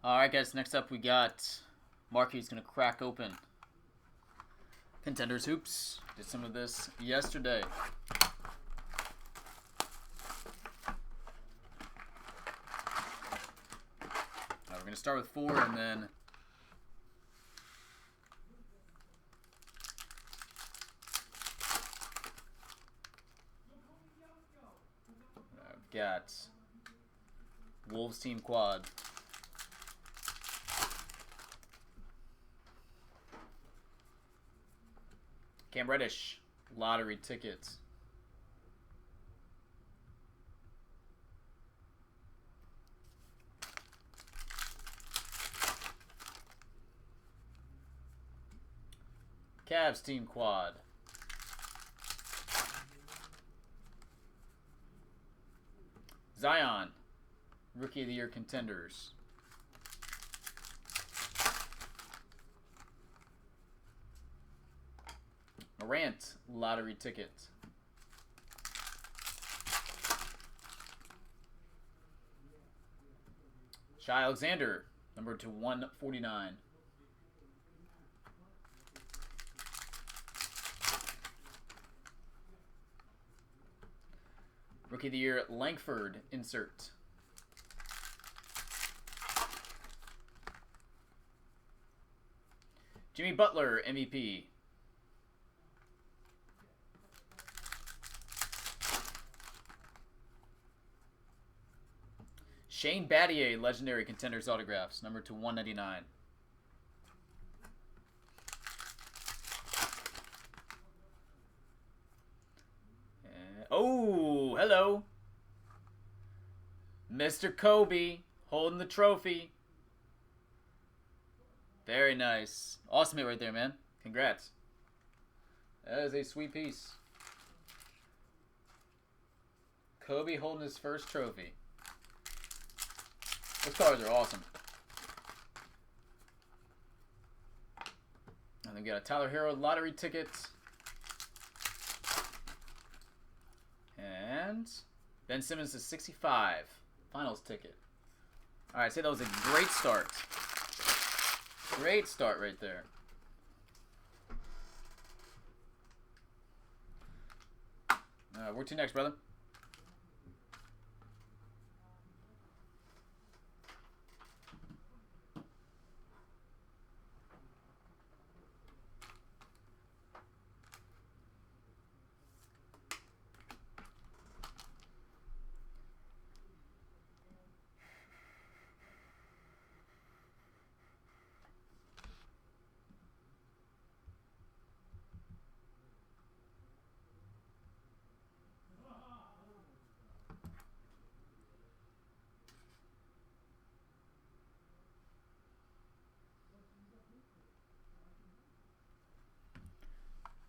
Alright, guys, next up we got Marc. He's going to crack open Contenders Hoops. Did some of this yesterday. We're going to start with 4 and then I've got Wolves Team Quad. Cam Reddish, lottery tickets. Cavs Team Quad. Zion, Rookie of the Year Contenders. Morant, lottery ticket. Shai Alexander, number to 149. Rookie of the Year, Langford, insert. Jimmy Butler, MVP. Shane Battier, Legendary Contenders autographs, number to 199. Oh, hello. Mr. Kobe, holding the trophy. Very nice. Awesome hit right there, man. Congrats. That is a sweet piece. Kobe holding his first trophy. Those cards are awesome. And then we got a Tyler Hero lottery ticket. And Ben Simmons to 65. Finals ticket. Alright, say that was a great start. Great start right there. Where to next, brother?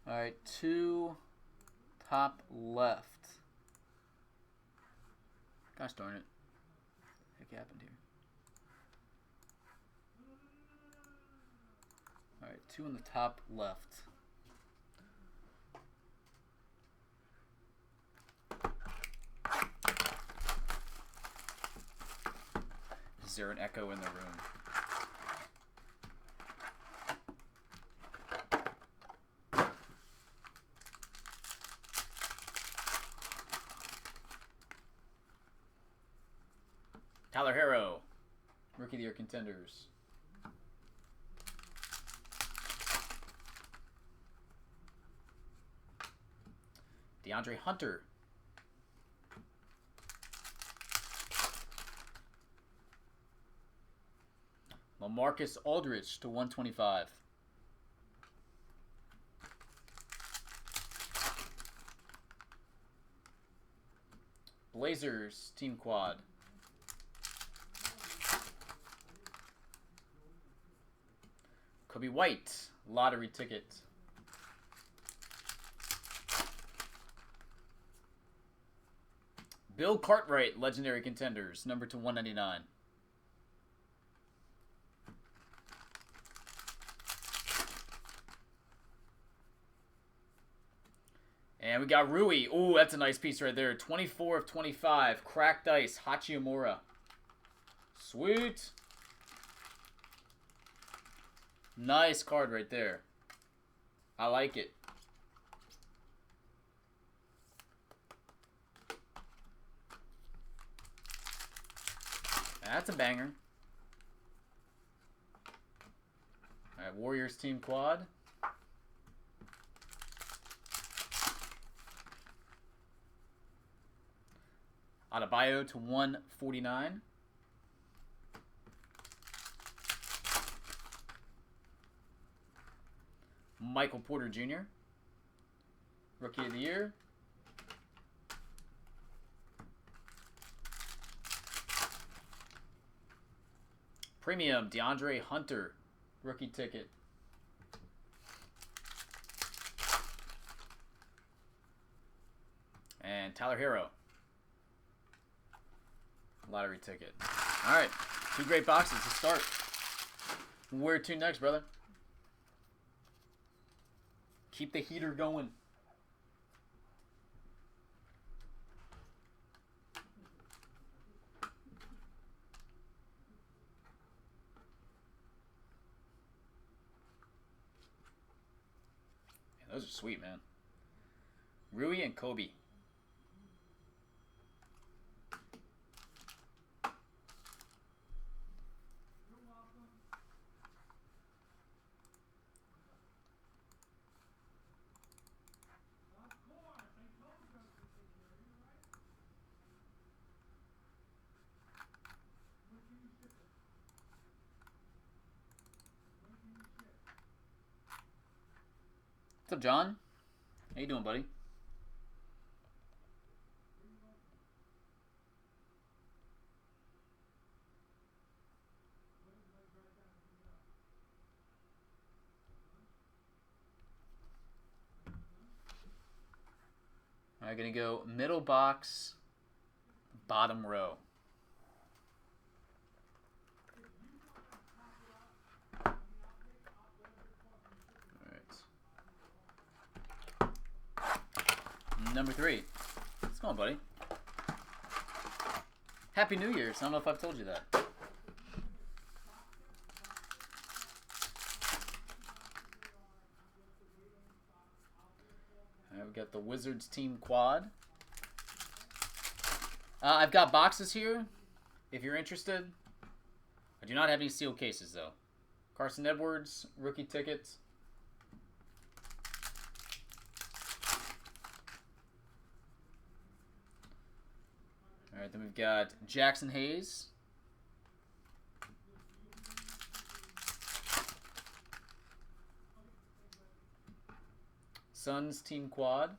Alright, 2 top left. Gosh darn it. What the heck happened here? Alright, 2 on the top left. Is there an echo in the room? Tyler Hero, Rookie of the Year Contenders. DeAndre Hunter. LaMarcus Aldridge to 125. Blazers Team Quad. Kobe White, lottery ticket. Bill Cartwright, Legendary Contenders, number to 199. And we got Rui. Ooh, that's a nice piece right there. 24 of 25. Cracked ice. Hachimura. Sweet. Nice card right there. I like it. That's a banger. Alright, Warriors team quad. Adebayo to 149. Michael Porter Jr. Rookie of the Year. Premium DeAndre Hunter. Rookie ticket. And Tyler Hero. Lottery ticket. Alright. 2 great boxes to start. Where to next, brother? Keep the heater going. Man, those are sweet, man. Rui and Kobe. What's up, John? How you doing, buddy? All right, gonna go middle box, bottom row. Number 3. What's going on, buddy? Happy New Year's. I don't know if I've told you that. All right, we got the Wizards team quad. I've got boxes here if you're interested. I do not have any sealed cases, though. Carson Edwards, rookie tickets. All right, then we've got Jackson Hayes. Suns team quad.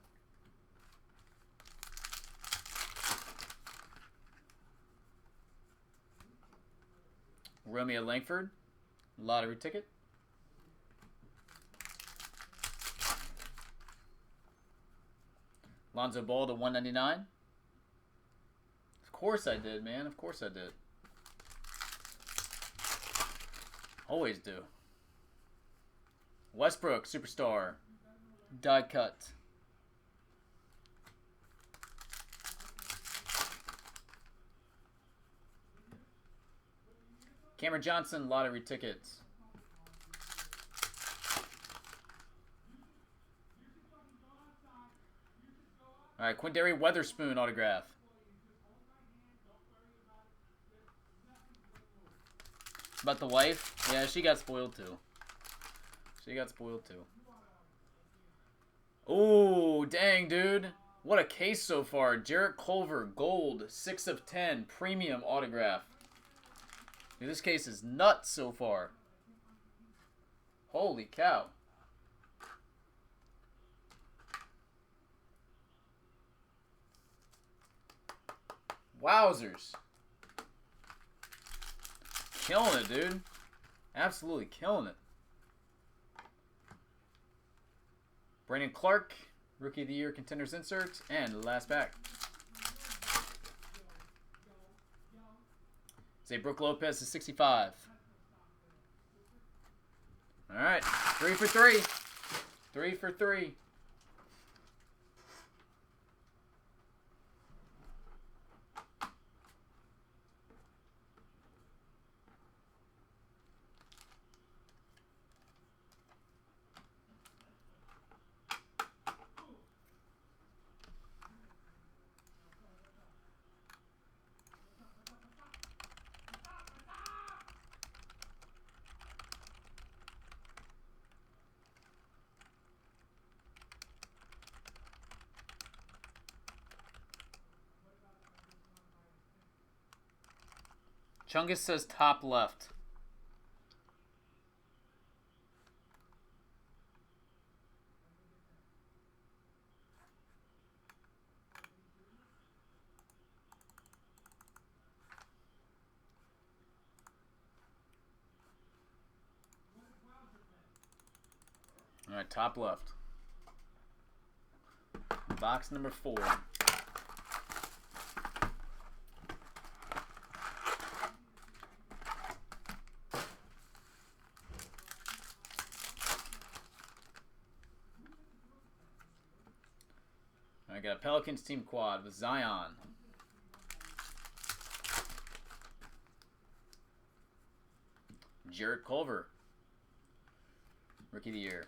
Romeo Langford, lottery ticket. Lonzo Ball to 199. Of course I did, man. Of course I did. Always do. Westbrook, superstar. Die cut. Cameron Johnson, lottery tickets. All right, Quindary Weatherspoon autograph. About the wife? Yeah, she got spoiled too. She got spoiled too. Oh, dang, dude. What a case so far. Jarrett Culver, gold, 6 of 10, premium autograph. Dude, this case is nuts so far. Holy cow. Wowzers. Killing it, dude. Absolutely killing it. Brandon Clark, Rookie of the Year Contenders insert, and last pack. Say Brook Lopez to 65. All right, 3 for 3. 3 for 3. Chungus says top left. All right, top left. Box number 4. I got a Pelicans team quad with Zion. Jarrett Culver. Rookie of the year.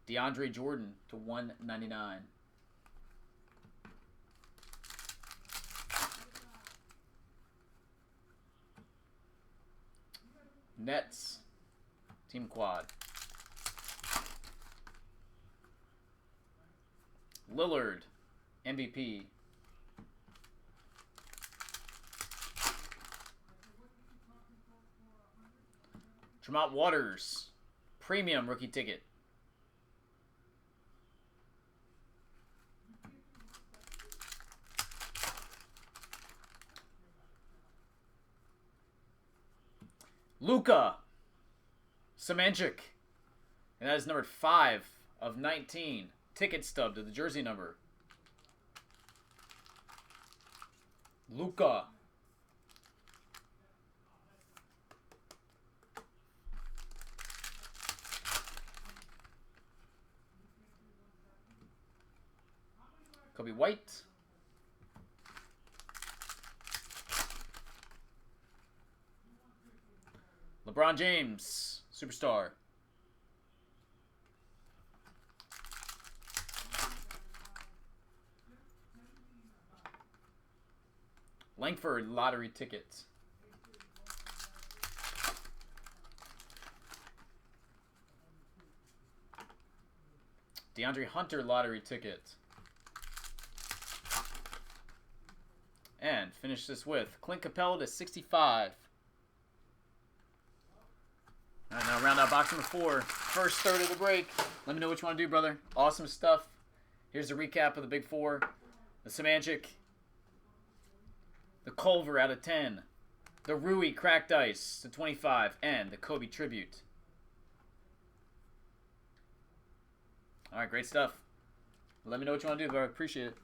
DeAndre Jordan to 199. Nets team quad. Lillard, MVP. Tremont Waters, premium rookie ticket. Luka Semanchik, and that is numbered 5 of 19. Ticket stub to the jersey number. Luka. Kobe White. LeBron James, superstar. Langford lottery ticket. DeAndre Hunter lottery ticket. And finish this with Clint Capella to 65. All right, now round out box number 4. First third of the break. Let me know what you want to do, brother. Awesome stuff. Here's a recap of the big 4. The Semanchik. The Culver out of 10. The Rui cracked ice to 25. And the Kobe tribute. All right, great stuff. Let me know what you want to do, bro. I appreciate it.